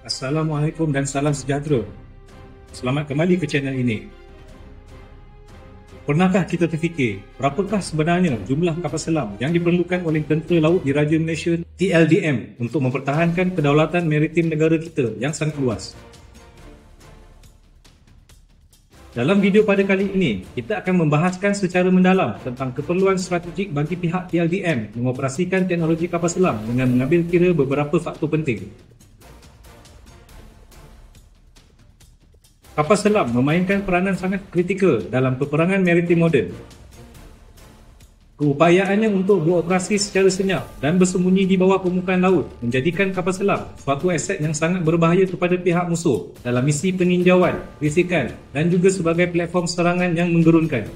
Assalamualaikum dan salam sejahtera. Selamat kembali ke channel ini. Pernahkah kita terfikir berapakah sebenarnya jumlah kapal selam yang diperlukan oleh Tentera Laut Diraja Malaysia TLDM untuk mempertahankan kedaulatan maritim negara kita yang sangat luas? Dalam video pada kali ini, kita akan membahaskan secara mendalam tentang keperluan strategik bagi pihak TLDM mengoperasikan teknologi kapal selam dengan mengambil kira beberapa faktor penting. Kapal selam memainkan peranan sangat kritikal dalam peperangan maritim moden. Keupayaannya untuk beroperasi secara senyap dan bersembunyi di bawah permukaan laut menjadikan kapal selam suatu aset yang sangat berbahaya kepada pihak musuh dalam misi peninjauan, risikan dan juga sebagai platform serangan yang menggerunkan.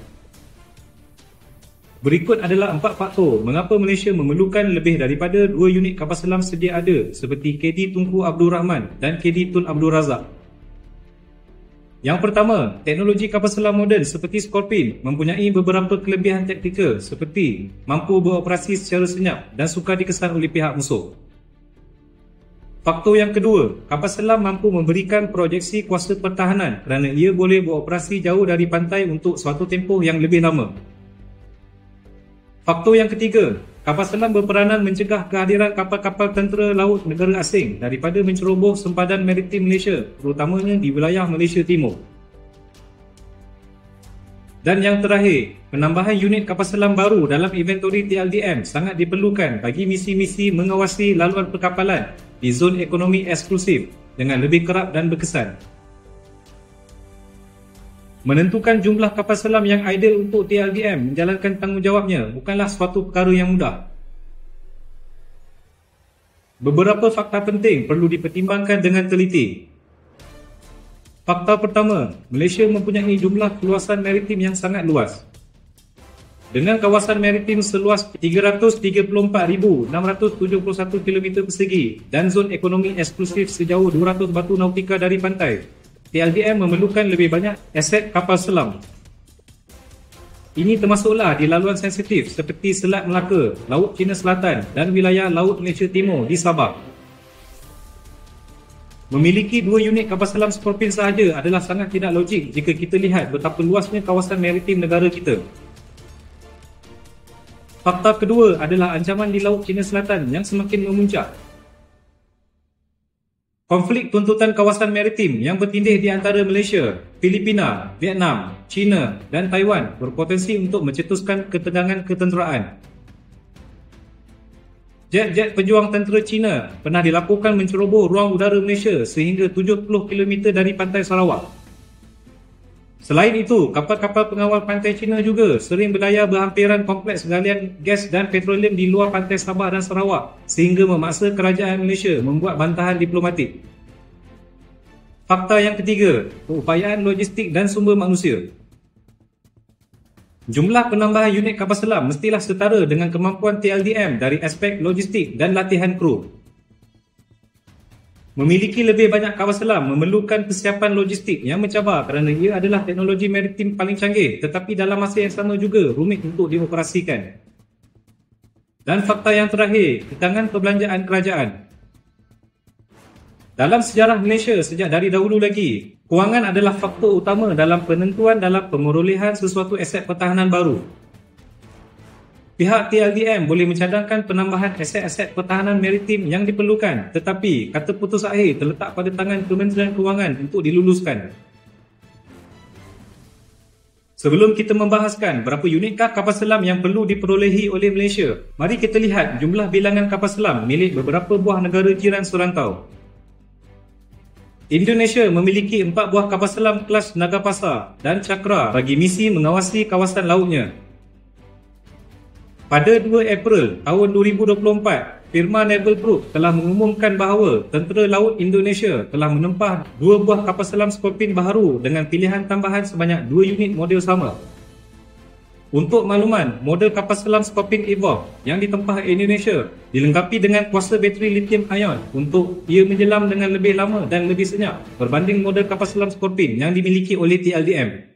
Berikut adalah 4 faktor mengapa Malaysia memerlukan lebih daripada 2 unit kapal selam sedia ada seperti KD Tunku Abdul Rahman dan KD Tun Abdul Razak. Yang pertama, teknologi kapal selam moden seperti Scorpene mempunyai beberapa kelebihan taktikal seperti mampu beroperasi secara senyap dan sukar dikesan oleh pihak musuh. Faktor yang kedua, kapal selam mampu memberikan proyeksi kuasa pertahanan kerana ia boleh beroperasi jauh dari pantai untuk suatu tempoh yang lebih lama. Faktor yang ketiga, kapal selam berperanan mencegah kehadiran kapal-kapal tentera laut negara asing daripada menceroboh sempadan maritim Malaysia, terutamanya di wilayah Malaysia Timur. Dan yang terakhir, penambahan unit kapal selam baru dalam inventori TLDM sangat diperlukan bagi misi-misi mengawasi laluan perkapalan di zon ekonomi eksklusif dengan lebih kerap dan berkesan. Menentukan jumlah kapal selam yang ideal untuk TLDM menjalankan tanggungjawabnya bukanlah suatu perkara yang mudah. Beberapa fakta penting perlu dipertimbangkan dengan teliti. Fakta pertama, Malaysia mempunyai jumlah keluasan maritim yang sangat luas. Dengan kawasan maritim seluas 334,671 km persegi dan zon ekonomi eksklusif sejauh 200 batu nautika dari pantai, TLDM memerlukan lebih banyak aset kapal selam. Ini termasuklah di laluan sensitif seperti Selat Melaka, Laut Cina Selatan dan wilayah Laut Malaysia Timur di Sabah. Memiliki 2 unit kapal selam Scorpene sahaja adalah sangat tidak logik jika kita lihat betapa luasnya kawasan maritim negara kita. Fakta kedua adalah ancaman di Laut Cina Selatan yang semakin memuncak. Konflik tuntutan kawasan maritim yang bertindih di antara Malaysia, Filipina, Vietnam, China dan Taiwan berpotensi untuk mencetuskan ketegangan ketenteraan. Jet-jet pejuang tentera China pernah dilaporkan menceroboh ruang udara Malaysia sehingga 70 km dari pantai Sarawak. Selain itu, kapal-kapal pengawal pantai China juga sering berlayar berhampiran kompleks galian gas dan petroleum di luar pantai Sabah dan Sarawak sehingga memaksa kerajaan Malaysia membuat bantahan diplomatik. Fakta yang ketiga, keupayaan logistik dan sumber manusia. Jumlah penambahan unit kapal selam mestilah setara dengan kemampuan TLDM dari aspek logistik dan latihan kru. Memiliki lebih banyak kapal selam memerlukan persiapan logistik yang mencabar kerana ia adalah teknologi maritim paling canggih tetapi dalam masa yang sama juga rumit untuk dioperasikan. Dan fakta yang terakhir, kekangan perbelanjaan kerajaan. Dalam sejarah Malaysia sejak dari dahulu lagi, kewangan adalah faktor utama dalam penentuan dalam pemerolehan sesuatu aset pertahanan baru. Pihak TLDM boleh mencadangkan penambahan aset-aset pertahanan maritim yang diperlukan, tetapi kata putus akhir terletak pada tangan Kementerian Kewangan untuk diluluskan. Sebelum kita membahaskan berapa unitkah kapal selam yang perlu diperolehi oleh Malaysia, mari kita lihat jumlah bilangan kapal selam milik beberapa buah negara jiran serantau. Indonesia memiliki 4 buah kapal selam kelas Nagapasa dan Cakra bagi misi mengawasi kawasan lautnya. Pada 2 April tahun 2024, firma Naval Group telah mengumumkan bahawa Tentera Laut Indonesia telah menempah 2 buah kapal selam Scorpene baharu dengan pilihan tambahan sebanyak 2 unit model sama. Untuk makluman, model kapal selam Scorpene Evolve yang ditempah Indonesia dilengkapi dengan kuasa bateri lithium ion untuk ia menyelam dengan lebih lama dan lebih senyap berbanding model kapal selam Scorpene yang dimiliki oleh TLDM.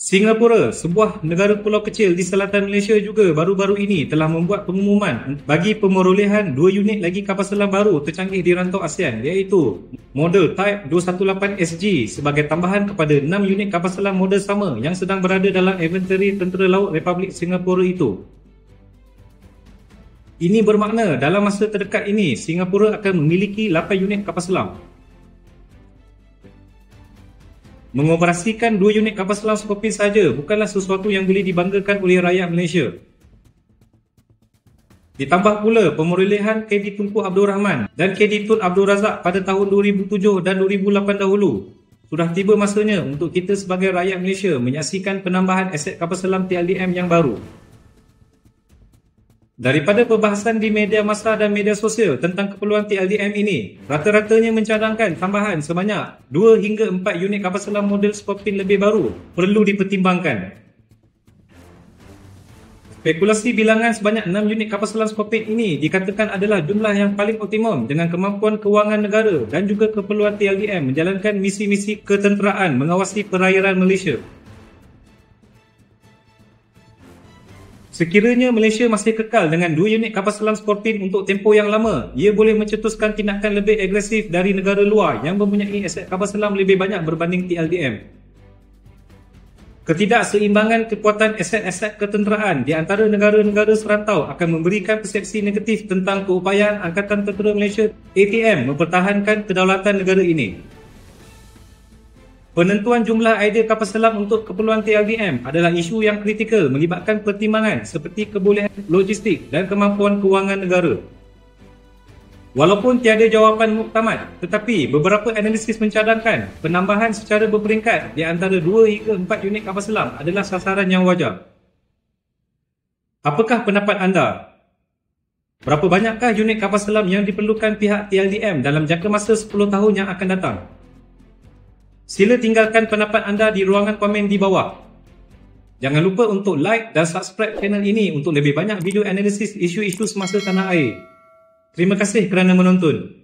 Singapura, sebuah negara pulau kecil di selatan Malaysia juga baru-baru ini telah membuat pengumuman bagi pemerolehan 2 unit lagi kapal selam baru tercanggih di rantau ASEAN, iaitu model Type 218SG sebagai tambahan kepada 6 unit kapal selam model sama yang sedang berada dalam inventory Tentera Laut Republik Singapura itu. Ini bermakna dalam masa terdekat ini, Singapura akan memiliki 8 unit kapal selam. Mengoperasikan 2 unit kapal selam Scorpion saja bukanlah sesuatu yang boleh dibanggakan oleh rakyat Malaysia. Ditambah pula pemerolehan KD Tunku Abdul Rahman dan KD Tun Abdul Razak pada tahun 2007 dan 2008 dahulu. Sudah tiba masanya untuk kita sebagai rakyat Malaysia menyaksikan penambahan aset kapal selam TLDM yang baru. Daripada perbahasan di media massa dan media sosial tentang keperluan TLDM ini, rata-ratanya mencadangkan tambahan sebanyak 2 hingga 4 unit kapal selam model Scorpion lebih baru perlu dipertimbangkan. Spekulasi bilangan sebanyak 6 unit kapal selam Scorpion ini dikatakan adalah jumlah yang paling optimum dengan kemampuan kewangan negara dan juga keperluan TLDM menjalankan misi-misi ketenteraan mengawasi perairan Malaysia. Sekiranya Malaysia masih kekal dengan 2 unit kapal selam Scorpion untuk tempoh yang lama, ia boleh mencetuskan tindakan lebih agresif dari negara luar yang mempunyai aset kapal selam lebih banyak berbanding TLDM. Ketidakseimbangan kekuatan aset-aset ketenteraan di antara negara-negara serantau akan memberikan persepsi negatif tentang keupayaan Angkatan Tentera Malaysia ATM mempertahankan kedaulatan negara ini. Penentuan jumlah idea kapal selam untuk keperluan TLDM adalah isu yang kritikal melibatkan pertimbangan seperti kebolehan logistik dan kemampuan kewangan negara. Walaupun tiada jawapan muktamad, tetapi beberapa analisis mencadangkan penambahan secara berperingkat di antara 2 hingga 4 unit kapal selam adalah sasaran yang wajar. Apakah pendapat anda? Berapa banyakkah unit kapal selam yang diperlukan pihak TLDM dalam jangka masa 10 tahun yang akan datang? Sila tinggalkan pendapat anda di ruangan komen di bawah. Jangan lupa untuk like dan subscribe channel ini untuk lebih banyak video analisis isu-isu semasa tanah air. Terima kasih kerana menonton.